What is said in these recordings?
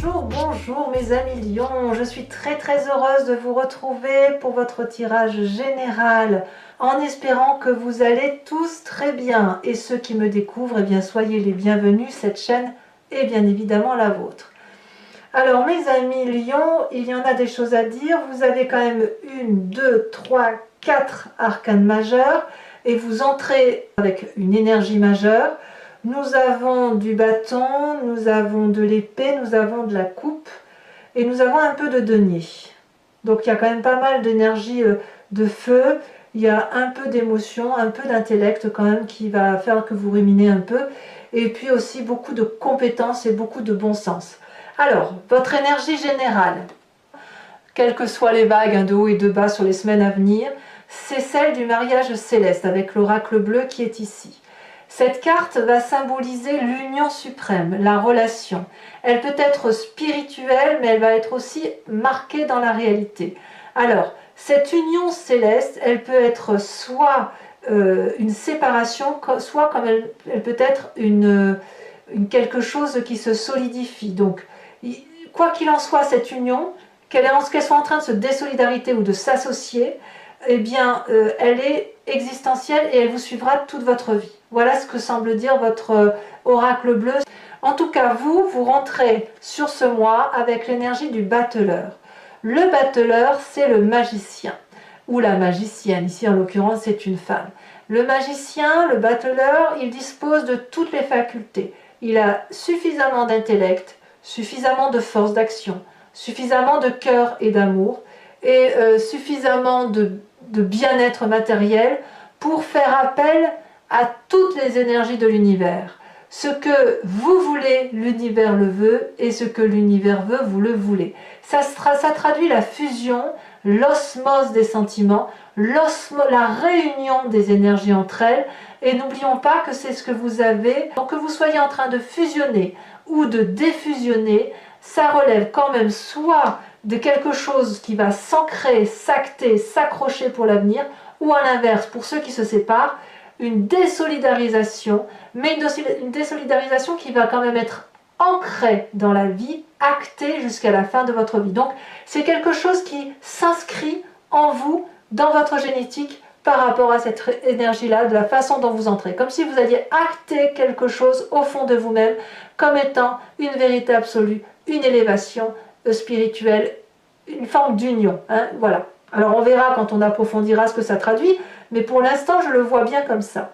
Bonjour mes amis lions, je suis très heureuse de vous retrouver pour votre tirage général en espérant que vous allez tous très bien et ceux qui me découvrent, eh bien soyez les bienvenus, cette chaîne est bien évidemment la vôtre. Alors mes amis lions, il y en a des choses à dire, vous avez quand même 1, 2, 3, 4 arcanes majeurs et vous entrez avec une énergie majeure. Nous avons du bâton, nous avons de l'épée, nous avons de la coupe et nous avons un peu de denier. Donc il y a quand même pas mal d'énergie de feu, il y a un peu d'émotion, un peu d'intellect quand même qui va faire que vous ruminez un peu et puis aussi beaucoup de compétences et beaucoup de bon sens. Alors, votre énergie générale, quelles que soient les vagues de haut et de bas sur les semaines à venir, c'est celle du mariage céleste avec l'oracle bleu qui est ici. Cette carte va symboliser l'union suprême, la relation. Elle peut être spirituelle, mais elle va être aussi marquée dans la réalité. Alors, cette union céleste, elle peut être soit une séparation, soit comme elle peut être quelque chose qui se solidifie. Donc, quoi qu'il en soit, cette union, qu'elle soit en train de se désolidarité ou de s'associer, eh bien, elle est existentielle et elle vous suivra toute votre vie. Voilà ce que semble dire votre oracle bleu. En tout cas, vous rentrez sur ce mois avec l'énergie du battleur. Le battleur, c'est le magicien, ou la magicienne. Ici, en l'occurrence, c'est une femme. Le magicien, le battleur, il dispose de toutes les facultés. Il a suffisamment d'intellect, suffisamment de force d'action, suffisamment de cœur et d'amour, et suffisamment de bien-être matériel pour faire appel à toutes les énergies de l'univers. Ce que vous voulez, l'univers le veut, et ce que l'univers veut, vous le voulez. Ça traduit la fusion, l'osmose des sentiments, la réunion des énergies entre elles, et n'oublions pas que c'est ce que vous avez. Donc que vous soyez en train de fusionner ou de défusionner, ça relève quand même soit de quelque chose qui va s'ancrer, s'acter, s'accrocher pour l'avenir, ou à l'inverse, pour ceux qui se séparent, une désolidarisation, mais une désolidarisation qui va quand même être ancrée dans la vie, actée jusqu'à la fin de votre vie. Donc c'est quelque chose qui s'inscrit en vous, dans votre génétique, par rapport à cette énergie-là, de la façon dont vous entrez. Comme si vous alliez acter quelque chose au fond de vous-même, comme étant une vérité absolue, une élévation spirituelle, une forme d'union. Hein, voilà. Alors on verra quand on approfondira ce que ça traduit, mais pour l'instant je le vois bien comme ça.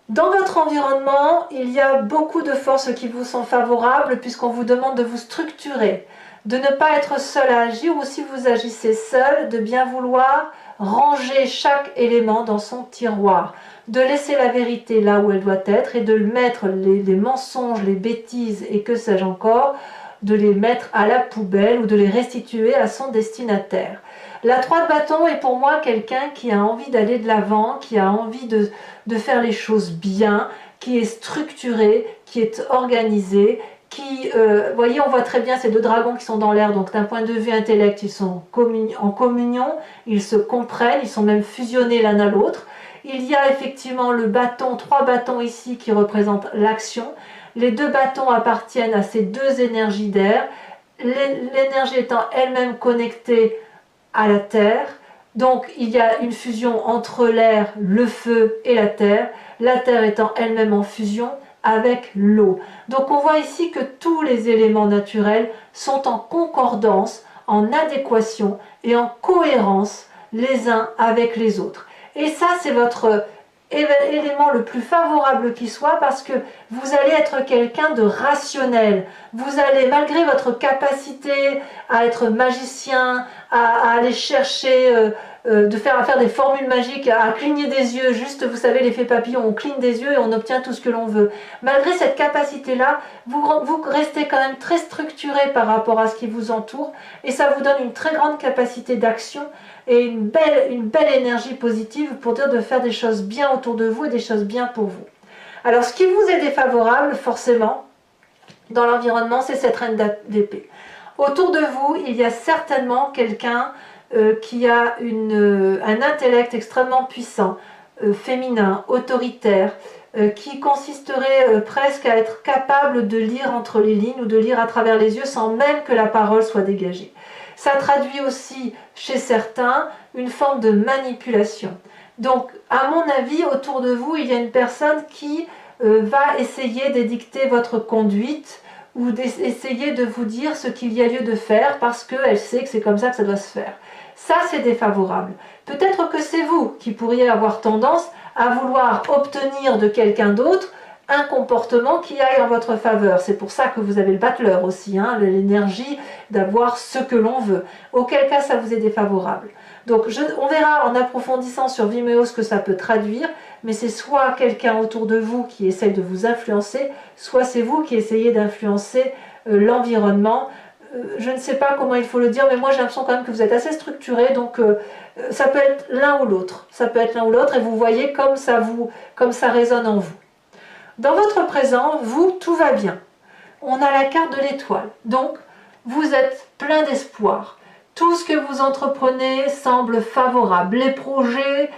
Dans votre environnement, il y a beaucoup de forces qui vous sont favorables puisqu'on vous demande de vous structurer, de ne pas être seul à agir ou si vous agissez seul, de bien vouloir ranger chaque élément dans son tiroir, de laisser la vérité là où elle doit être et de mettre les mensonges, les bêtises et que sais-je encore, de les mettre à la poubelle ou de les restituer à son destinataire. La 3 de bâton est pour moi quelqu'un qui a envie d'aller de l'avant, qui a envie de faire les choses bien, qui est structuré, qui est organisé, qui, vous voyez, on voit très bien ces 2 dragons qui sont dans l'air, donc d'un point de vue intellect, ils sont en communion, ils se comprennent, ils sont même fusionnés l'un à l'autre. Il y a effectivement le bâton, 3 bâtons ici qui représentent l'action. Les 2 bâtons appartiennent à ces 2 énergies d'air, l'énergie étant elle-même connectée à la terre. Donc il y a une fusion entre l'air, le feu et la terre étant elle-même en fusion avec l'eau. Donc on voit ici que tous les éléments naturels sont en concordance, en adéquation et en cohérence les uns avec les autres. Et ça, c'est votre élément le plus favorable qui soit parce que vous allez être quelqu'un de rationnel. Vous allez, malgré votre capacité à être magicien, à aller chercher, à faire des formules magiques, à cligner des yeux, juste, vous savez, l'effet papillon, on cligne des yeux et on obtient tout ce que l'on veut. Malgré cette capacité-là, vous restez quand même très structuré par rapport à ce qui vous entoure et ça vous donne une très grande capacité d'action et une belle énergie positive pour dire de faire des choses bien autour de vous et des choses bien pour vous. Alors ce qui vous est défavorable forcément dans l'environnement, c'est cette reine d'épée. Autour de vous, il y a certainement quelqu'un qui a un intellect extrêmement puissant, féminin, autoritaire, qui consisterait presque à être capable de lire entre les lignes ou de lire à travers les yeux sans même que la parole soit dégagée. Ça traduit aussi chez certains une forme de manipulation. Donc, à mon avis, autour de vous, il y a une personne qui va essayer d'édicter votre conduite ou d'essayer de vous dire ce qu'il y a lieu de faire parce qu'elle sait que c'est comme ça que ça doit se faire. Ça, c'est défavorable. Peut-être que c'est vous qui pourriez avoir tendance à vouloir obtenir de quelqu'un d'autre un comportement qui aille en votre faveur. C'est pour ça que vous avez le battleur aussi, hein, l'énergie d'avoir ce que l'on veut. Auquel cas, ça vous est défavorable. Donc, on verra en approfondissant sur Vimeo ce que ça peut traduire, mais c'est soit quelqu'un autour de vous qui essaye de vous influencer, soit c'est vous qui essayez d'influencer l'environnement. Je ne sais pas comment il faut le dire, mais moi j'ai l'impression quand même que vous êtes assez structuré, donc ça peut être l'un ou l'autre. Ça peut être l'un ou l'autre, et vous voyez comme ça résonne en vous. Dans votre présent, vous, tout va bien. On a la carte de l'étoile, donc vous êtes plein d'espoir. Tout ce que vous entreprenez semble favorable. Les projets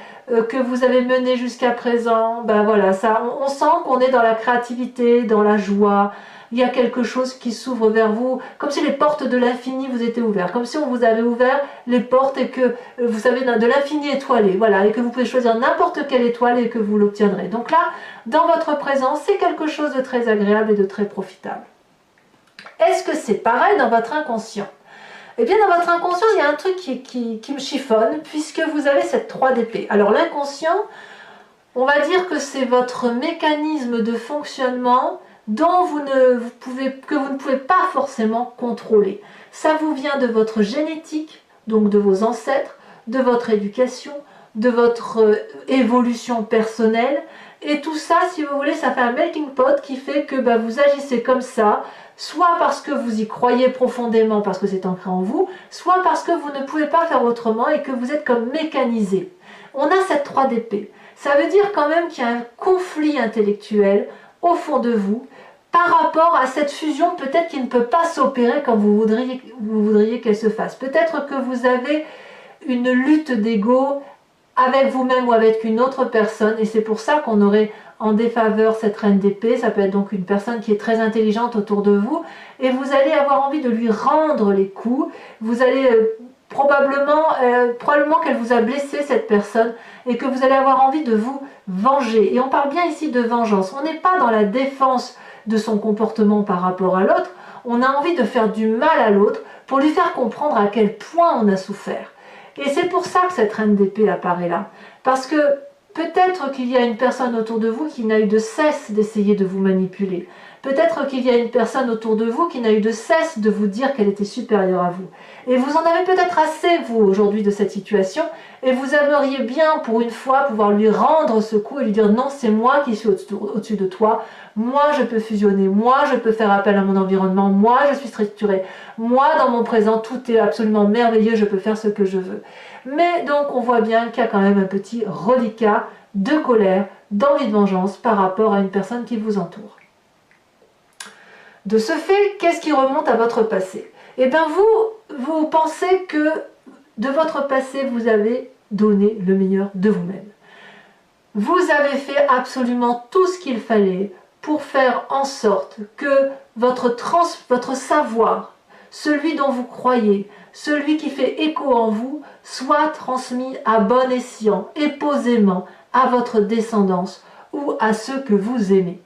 que vous avez menés jusqu'à présent, ben voilà, on sent qu'on est dans la créativité, dans la joie. Il y a quelque chose qui s'ouvre vers vous, comme si les portes de l'infini vous étaient ouvertes, comme si on vous avait ouvert les portes et que vous savez de l'infini étoilé, voilà, et que vous pouvez choisir n'importe quelle étoile et que vous l'obtiendrez. Donc là, dans votre présent, c'est quelque chose de très agréable et de très profitable. Est-ce que c'est pareil dans votre inconscient? Eh bien, dans votre inconscient, il y a un truc qui me chiffonne, puisque vous avez cette 3 d'épée. Alors, l'inconscient, on va dire que c'est votre mécanisme de fonctionnement dont que vous ne pouvez pas forcément contrôler. Ça vous vient de votre génétique, donc de vos ancêtres, de votre éducation, de votre évolution personnelle. Et tout ça, si vous voulez, ça fait un melting pot qui fait que vous agissez comme ça, soit parce que vous y croyez profondément, parce que c'est ancré en vous, soit parce que vous ne pouvez pas faire autrement et que vous êtes comme mécanisé. On a cette 3 d'épée. Ça veut dire quand même qu'il y a un conflit intellectuel au fond de vous par rapport à cette fusion peut-être qui ne peut pas s'opérer comme vous voudriez qu'elle se fasse. Peut-être que vous avez une lutte d'ego avec vous-même ou avec une autre personne et c'est pour ça qu'on aurait en défaveur cette reine d'épée. Ça peut être donc une personne qui est très intelligente autour de vous et vous allez avoir envie de lui rendre les coups. Vous allez probablement qu'elle vous a blessé cette personne et que vous allez avoir envie de vous venger. Et on parle bien ici de vengeance. On n'est pas dans la défense de son comportement par rapport à l'autre. On a envie de faire du mal à l'autre pour lui faire comprendre à quel point on a souffert. Et c'est pour ça que cette reine d'épée apparaît là. Parce que peut-être qu'il y a une personne autour de vous qui n'a eu de cesse d'essayer de vous manipuler. Peut-être qu'il y a une personne autour de vous qui n'a eu de cesse de vous dire qu'elle était supérieure à vous. Et vous en avez peut-être assez, vous, aujourd'hui, de cette situation, et vous aimeriez bien, pour une fois, pouvoir lui rendre ce coup et lui dire « Non, c'est moi qui suis au-dessus de toi. Moi, je peux fusionner. Moi, je peux faire appel à mon environnement. Moi, je suis structurée. Moi, dans mon présent, tout est absolument merveilleux. Je peux faire ce que je veux. » Mais donc, on voit bien qu'il y a quand même un petit reliquat de colère, d'envie de vengeance par rapport à une personne qui vous entoure. De ce fait, qu'est-ce qui remonte à votre passé? Eh bien, vous pensez que de votre passé, vous avez donné le meilleur de vous-même. Vous avez fait absolument tout ce qu'il fallait pour faire en sorte que votre savoir, celui dont vous croyez, celui qui fait écho en vous, soit transmis à bon escient et posément à votre descendance ou à ceux que vous aimez.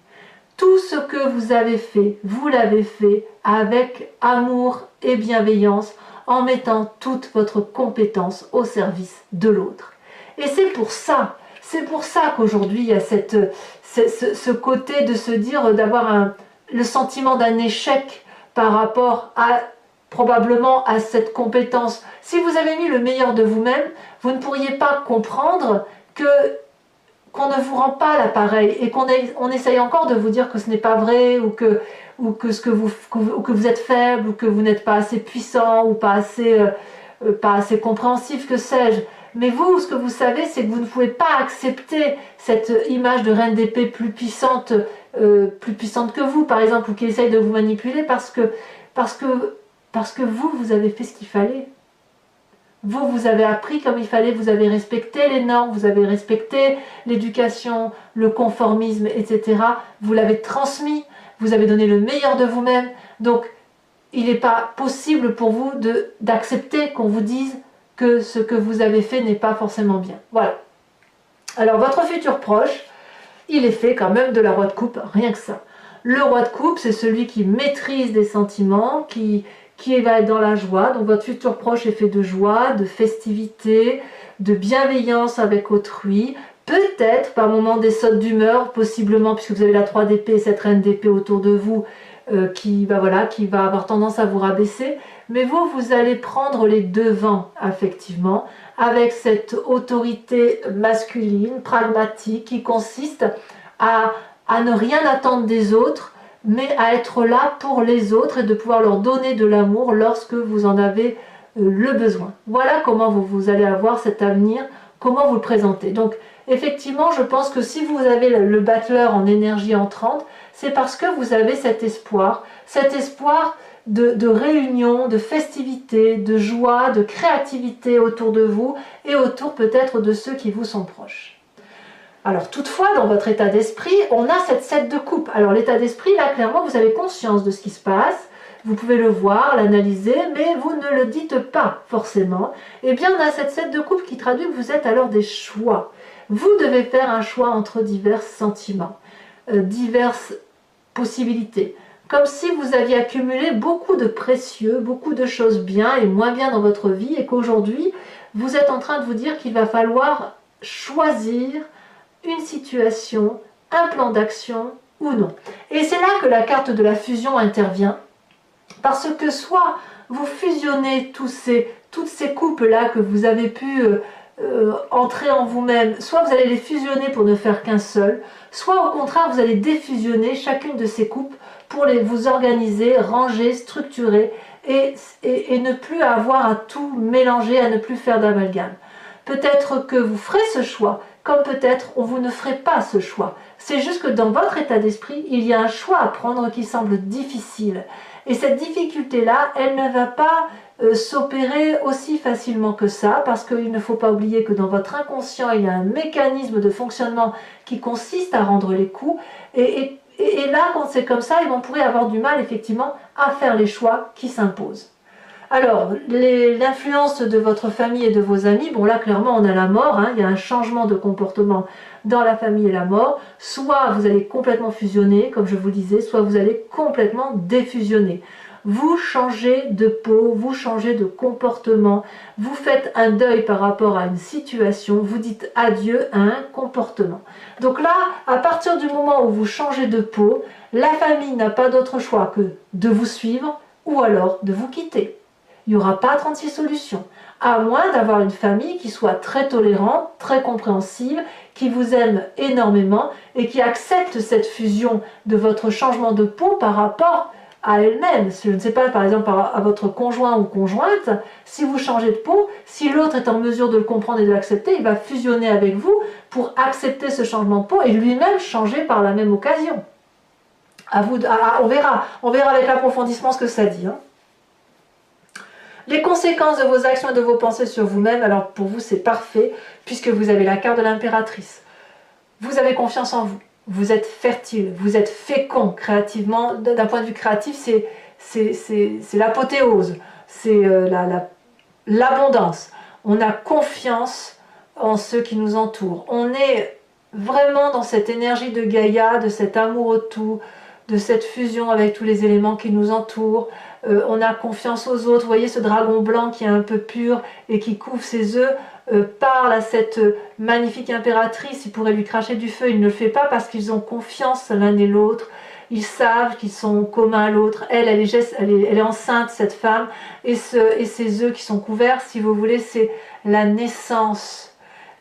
Tout ce que vous avez fait, vous l'avez fait avec amour et bienveillance en mettant toute votre compétence au service de l'autre. Et c'est pour ça qu'aujourd'hui il y a ce côté de se dire, d'avoir le sentiment d'un échec par rapport à probablement à cette compétence. Si vous avez mis le meilleur de vous-même, vous ne pourriez pas comprendre qu'on ne vous rend pas l'appareil et qu'on essaye encore de vous dire que ce n'est pas vrai ou que vous êtes faible ou que vous n'êtes pas assez puissant ou pas assez compréhensif, que sais-je. Mais vous, ce que vous savez, c'est que vous ne pouvez pas accepter cette image de reine d'épée plus puissante que vous, par exemple, ou qui essaye de vous manipuler parce que vous avez fait ce qu'il fallait. vous avez appris comme il fallait, vous avez respecté les normes, vous avez respecté l'éducation, le conformisme, etc. Vous l'avez transmis, vous avez donné le meilleur de vous-même. Donc, il n'est pas possible pour vous d'accepter qu'on vous dise que ce que vous avez fait n'est pas forcément bien. Voilà. Alors, votre futur proche, il est fait quand même de la roi de coupe, rien que ça. Le roi de coupe, c'est celui qui maîtrise des sentiments, qui va être dans la joie. Donc votre futur proche est fait de joie, de festivité, de bienveillance avec autrui. Peut-être par moments des sautes d'humeur, possiblement, puisque vous avez la 3 d'épée, cette reine d'épée autour de vous, qui va avoir tendance à vous rabaisser. Mais vous allez prendre les devants, affectivement, avec cette autorité masculine, pragmatique, qui consiste à ne rien attendre des autres, mais à être là pour les autres et de pouvoir leur donner de l'amour lorsque vous en avez le besoin. Voilà comment vous allez avoir cet avenir, comment vous le présentez. Donc effectivement, je pense que si vous avez le battleur en énergie entrante, c'est parce que vous avez cet espoir de réunion, de festivité, de joie, de créativité autour de vous et autour peut-être de ceux qui vous sont proches. Alors toutefois, dans votre état d'esprit, on a cette 7 de coupe. Alors l'état d'esprit, là, clairement, vous avez conscience de ce qui se passe. Vous pouvez le voir, l'analyser, mais vous ne le dites pas forcément. Eh bien, on a cette 7 de coupe qui traduit que vous êtes alors des choix. Vous devez faire un choix entre divers sentiments, diverses possibilités. Comme si vous aviez accumulé beaucoup de précieux, beaucoup de choses bien et moins bien dans votre vie et qu'aujourd'hui, vous êtes en train de vous dire qu'il va falloir choisir une situation, un plan d'action ou non. Et c'est là que la carte de la fusion intervient, parce que soit vous fusionnez toutes ces coupes-là que vous avez pu entrer en vous-même, soit vous allez les fusionner pour ne faire qu'un seul, soit au contraire vous allez défusionner chacune de ces coupes pour vous organiser, ranger, structurer et ne plus avoir à tout mélanger, à ne plus faire d'amalgame. Peut-être que vous ferez ce choix, comme peut-être vous ne ferez pas ce choix. C'est juste que dans votre état d'esprit, il y a un choix à prendre qui semble difficile. Et cette difficulté-là, elle ne va pas s'opérer aussi facilement que ça, parce qu'il ne faut pas oublier que dans votre inconscient, il y a un mécanisme de fonctionnement qui consiste à rendre les coups. Et là, quand c'est comme ça, on pourrait avoir du mal, effectivement, à faire les choix qui s'imposent. Alors, l'influence de votre famille et de vos amis, bon là clairement on a la mort, il y a un changement de comportement dans la famille et la mort, soit vous allez complètement fusionner, comme je vous le disais, soit vous allez complètement défusionner. Vous changez de peau, vous changez de comportement, vous faites un deuil par rapport à une situation, vous dites adieu à un comportement. Donc là, à partir du moment où vous changez de peau, la famille n'a pas d'autre choix que de vous suivre ou alors de vous quitter. Il n'y aura pas 36 solutions, à moins d'avoir une famille qui soit très tolérante, très compréhensive, qui vous aime énormément et qui accepte cette fusion de votre changement de peau par rapport à elle-même. Je ne sais pas, par exemple, à votre conjoint ou conjointe, si vous changez de peau, si l'autre est en mesure de le comprendre et de l'accepter, il va fusionner avec vous pour accepter ce changement de peau et lui-même changer par la même occasion. On verra avec l'approfondissement ce que ça dit. Les conséquences de vos actions et de vos pensées sur vous-même, alors pour vous c'est parfait, puisque vous avez la carte de l'impératrice. Vous avez confiance en vous, vous êtes fertile, vous êtes fécond créativement. D'un point de vue créatif, c'est l'apothéose, c'est l'abondance. On a confiance en ceux qui nous entourent. On est vraiment dans cette énergie de Gaïa, de cet amour autour, de cette fusion avec tous les éléments qui nous entourent. On a confiance aux autres. Vous voyez ce dragon blanc qui est un peu pur et qui couvre ses œufs, parle à cette magnifique impératrice. Il pourrait lui cracher du feu, il ne le fait pas parce qu'ils ont confiance l'un et l'autre. Ils savent qu'ils sont communs à l'autre. Elle est enceinte, cette femme, et ses œufs qui sont couverts, si vous voulez, c'est la naissance.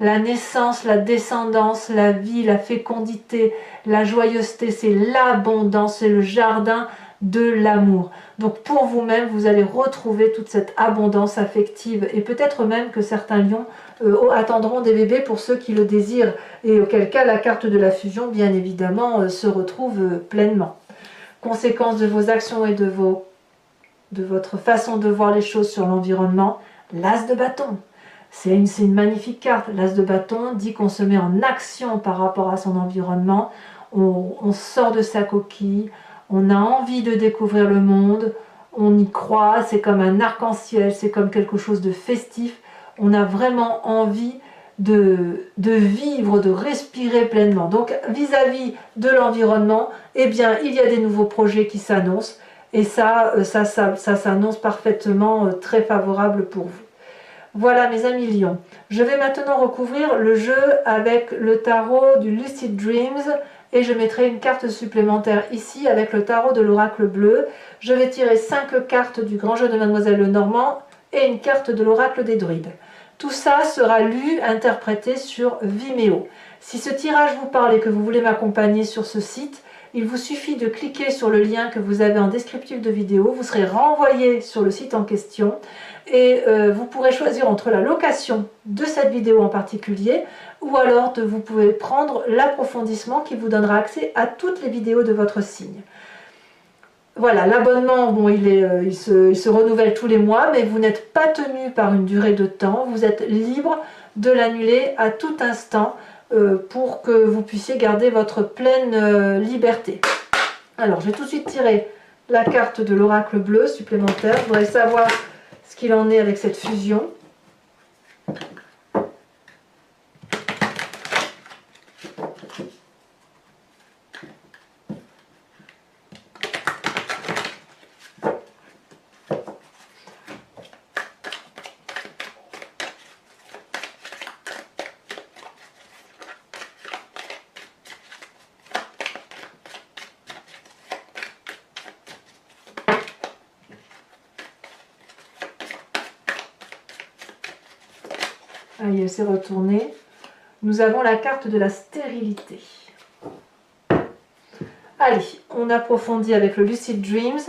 La naissance, la descendance, la vie, la fécondité, la joyeuseté, c'est l'abondance, c'est le jardin de l'amour. Donc pour vous-même, vous allez retrouver toute cette abondance affective et peut-être même que certains lions attendront des bébés pour ceux qui le désirent et auquel cas la carte de la fusion, bien évidemment, se retrouve pleinement. Conséquence de vos actions et de votre façon de voir les choses sur l'environnement, l'as de bâton. C'est une magnifique carte. L'as de bâton dit qu'on se met en action par rapport à son environnement. On sort de sa coquille, on a envie de découvrir le monde, on y croit, c'est comme un arc-en-ciel, c'est comme quelque chose de festif. On a vraiment envie de vivre, de respirer pleinement. Donc vis-à-vis de l'environnement, eh bien, il y a des nouveaux projets qui s'annoncent et ça s'annonce parfaitement très favorable pour vous. Voilà mes amis lions. Je vais maintenant recouvrir le jeu avec le tarot du Lucid Dreams et je mettrai une carte supplémentaire ici avec le tarot de l'oracle bleu. Je vais tirer 5 cartes du grand jeu de Mademoiselle Lenormand et une carte de l'oracle des druides. Tout ça sera lu, interprété sur Vimeo. Si ce tirage vous parle et que vous voulez m'accompagner sur ce site, il vous suffit de cliquer sur le lien que vous avez en descriptif de vidéo. Vous serez renvoyé sur le site en question et vous pourrez choisir entre la location de cette vidéo en particulier ou alors vous pouvez prendre l'approfondissement qui vous donnera accès à toutes les vidéos de votre signe. Voilà, l'abonnement, bon, il se renouvelle tous les mois, mais vous n'êtes pas tenu par une durée de temps. Vous êtes libre de l'annuler à tout instant pour que vous puissiez garder votre pleine liberté. Alors, je vais tout de suite tirer la carte de l'oracle bleu supplémentaire. Je voudrais savoir ce qu'il en est avec cette fusion. Allez, elle s'est retournée. Nous avons la carte de la stérilité. Allez, on approfondit avec le Lucid Dreams.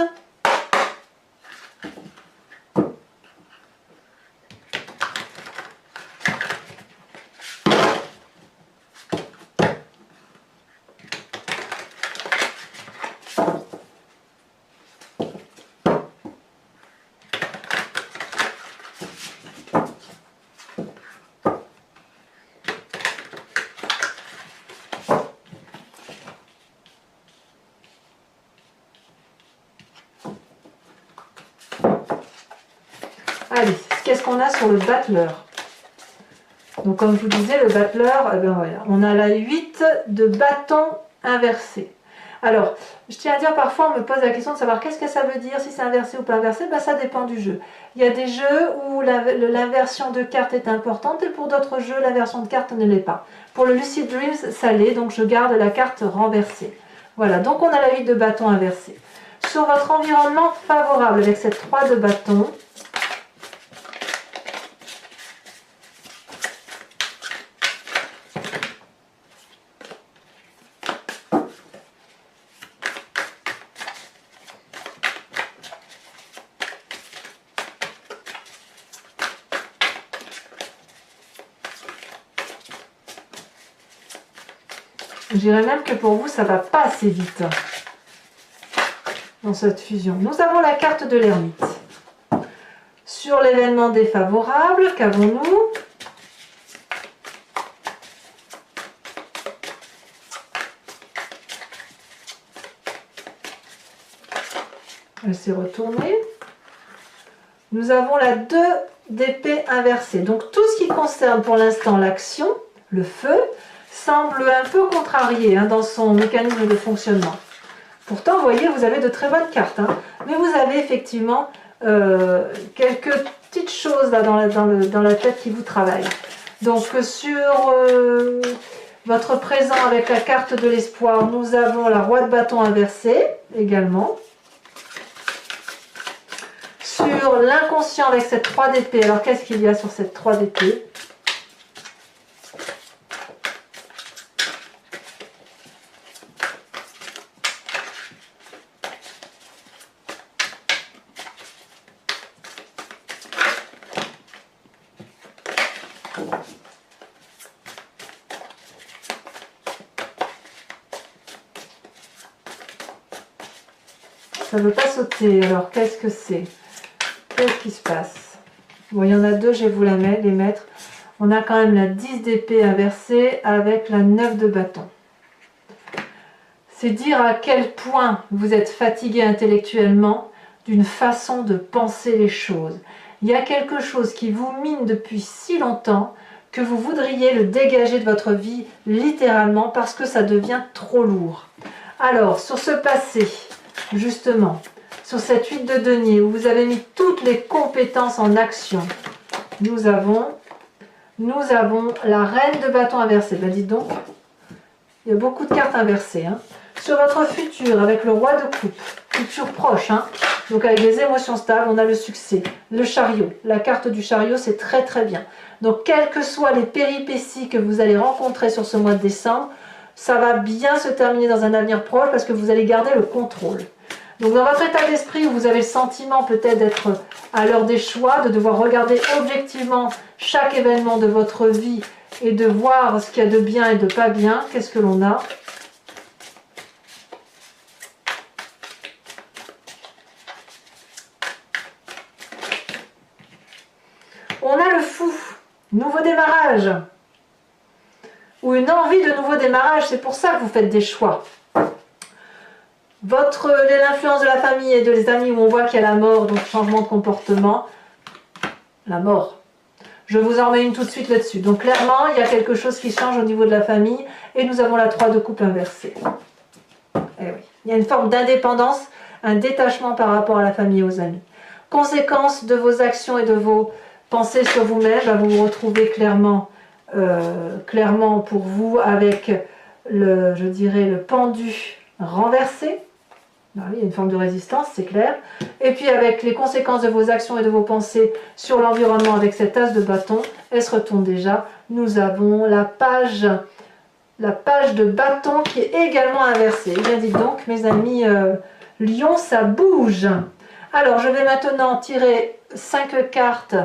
Allez, qu'est-ce qu'on a sur le battleur? Donc comme je vous disais, le battleur, eh ben voilà, on a la 8 de bâton inversé. Alors, je tiens à dire, parfois on me pose la question de savoir qu'est-ce que ça veut dire, si c'est inversé ou pas inversé, ben, ça dépend du jeu. Il y a des jeux où l'inversion de carte est importante et pour d'autres jeux, l'inversion de carte ne l'est pas. Pour le Lucid Dreams, ça l'est, donc je garde la carte renversée. Voilà, donc on a la 8 de bâton inversé. Sur votre environnement favorable avec cette 3 de bâton, je dirais même que pour vous, ça ne va pas assez vite dans cette fusion. Nous avons la carte de l'ermite. Sur l'événement défavorable, qu'avons-nous? Elle s'est retournée. Nous avons la 2 d'épée inversée. Donc tout ce qui concerne pour l'instant l'action, le feu, semble un peu contrarié dans son mécanisme de fonctionnement. Pourtant, vous voyez, vous avez de très bonnes cartes. Mais vous avez effectivement quelques petites choses là dans la tête qui vous travaillent. Donc sur votre présent avec la carte de l'espoir, nous avons la roi de bâton inversée également. Sur l'inconscient avec cette 3 d'épée, alors qu'est-ce qu'il y a sur cette 3 d'épée? Ça ne veut pas sauter, alors qu'est-ce que c'est? Qu'est-ce qui se passe? Bon, il y en a deux, je vais vous les mettre. On a quand même la 10 d'épée inversée avec la 9 de bâton. C'est dire à quel point vous êtes fatigué intellectuellement d'une façon de penser les choses. Il y a quelque chose qui vous mine depuis si longtemps que vous voudriez le dégager de votre vie littéralement parce que ça devient trop lourd. Alors, sur ce passé, justement, sur cette 8 de denier où vous avez mis toutes les compétences en action, nous avons la reine de bâton inversée. Ben dites donc, il y a beaucoup de cartes inversées. Hein. Sur votre futur, avec le roi de coupe, futur proche, hein, donc avec les émotions stables, on a le succès, le chariot. La carte du chariot, c'est très très bien. Donc, quelles que soient les péripéties que vous allez rencontrer sur ce mois de décembre, ça va bien se terminer dans un avenir proche parce que vous allez garder le contrôle. Donc, dans votre état d'esprit où vous avez le sentiment peut-être d'être à l'heure des choix, de devoir regarder objectivement chaque événement de votre vie et de voir ce qu'il y a de bien et de pas bien, qu'est-ce que l'on a ? On a le fou, nouveau démarrage, ou une envie de nouveau démarrage, c'est pour ça que vous faites des choix. L'influence de la famille et des amis où on voit qu'il y a la mort, donc changement de comportement, la mort. Je vous en mets une tout de suite là-dessus. Donc clairement, il y a quelque chose qui change au niveau de la famille et nous avons la 3 de coupe inversée. Eh oui. Il y a une forme d'indépendance, un détachement par rapport à la famille et aux amis. Conséquence de vos actions et de vos pensées sur vous-même, vous vous retrouvez clairement pour vous avec je dirais, le pendu renversé. Il y a une forme de résistance, c'est clair. Et puis avec les conséquences de vos actions et de vos pensées sur l'environnement avec cet as de bâton, elle se retourne déjà. Nous avons la page de bâton qui est également inversée. Eh bien, dites donc, mes amis Lion, ça bouge. Alors, je vais maintenant tirer 5 cartes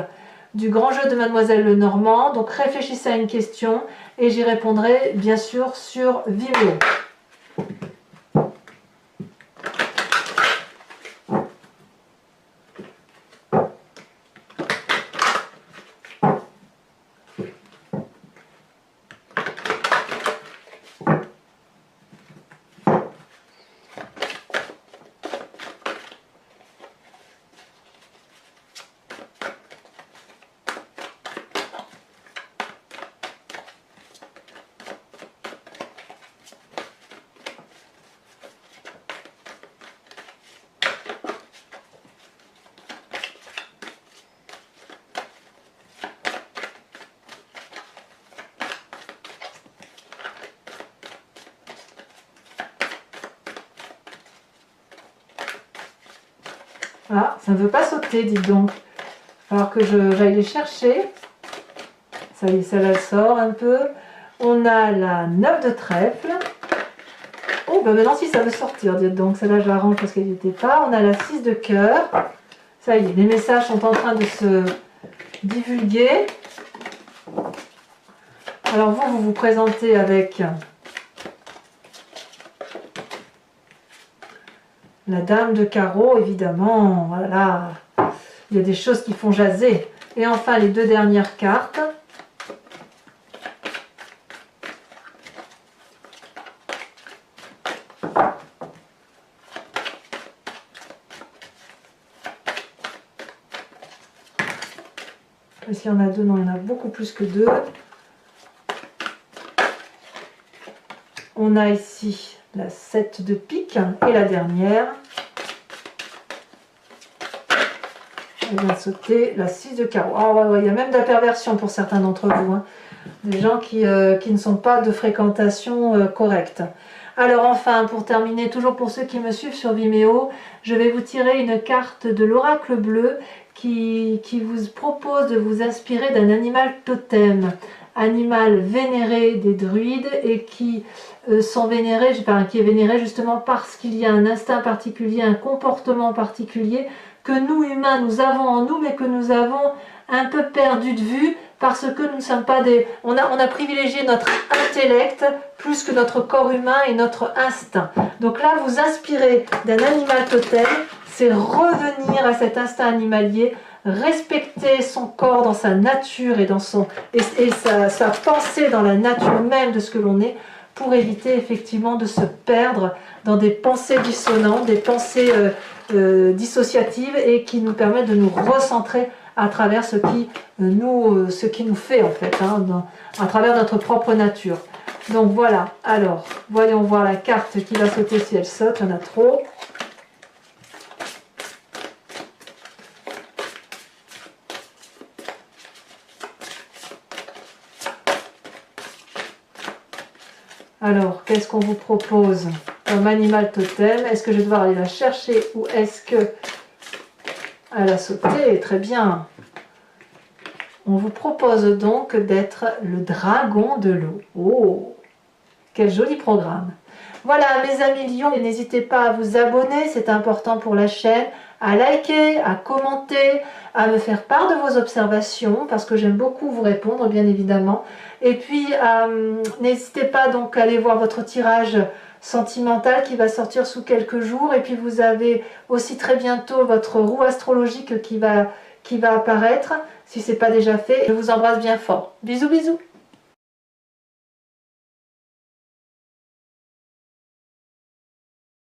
du grand jeu de Mademoiselle Lenormand. Donc, réfléchissez à une question et j'y répondrai, bien sûr, sur Vimeo. Ah, ça ne veut pas sauter, dites donc. Il va falloir que j'aille les chercher. Ça y est, celle-là sort un peu. On a la 9 de trèfle. Oh, ben maintenant si ça veut sortir, dites donc. Celle-là, je la range parce qu'elle n'y était pas. On a la 6 de cœur. Ça y est, les messages sont en train de se divulguer. Alors vous vous présentez avec la dame de carreau, évidemment. Voilà, il y a des choses qui font jaser. Et enfin, les 2 dernières cartes. Est-ce qu'il y en a 2? Non, il y en a beaucoup plus que 2. On a ici la 7 de pique et la dernière. Elle vient de sauter la 6 de carreau. Ah ouais, il y a même de la perversion pour certains d'entre vous. Hein. Des gens qui ne sont pas de fréquentation correcte. Alors enfin, pour terminer, toujours pour ceux qui me suivent sur Vimeo, je vais vous tirer une carte de l'oracle bleu qui vous propose de vous inspirer d'un animal totem. Animal vénéré des druides et qui sont vénérés, qui est vénéré justement parce qu'il y a un instinct particulier, un comportement particulier que nous humains nous avons en nous mais que nous avons un peu perdu de vue parce que nous ne sommes pas des... On a privilégié notre intellect plus que notre corps humain et notre instinct. Donc là, vous inspirez d'un animal totem, c'est revenir à cet instinct animalier respecter son corps dans sa nature et, sa pensée dans la nature même de ce que l'on est, pour éviter effectivement de se perdre dans des pensées dissonantes, des pensées dissociatives, et qui nous permettent de nous recentrer à travers ce qui nous fait en fait, hein, à travers notre propre nature. Donc voilà, alors voyons voir la carte qui va sauter si elle saute, il y en a trop. Alors, qu'est-ce qu'on vous propose comme animal totem? Est-ce que je vais devoir aller la chercher ou est-ce que elle a sauté? Très bien. On vous propose donc d'être le dragon de l'eau. Oh, quel joli programme. Voilà mes amis lions, n'hésitez pas à vous abonner, c'est important pour la chaîne, à liker, à commenter, à me faire part de vos observations, parce que j'aime beaucoup vous répondre bien évidemment. Et puis n'hésitez pas donc à aller voir votre tirage sentimental qui va sortir sous quelques jours. Et puis vous avez aussi très bientôt votre roue astrologique qui va apparaître, si ce n'est pas déjà fait. Je vous embrasse bien fort. Bisous bisous.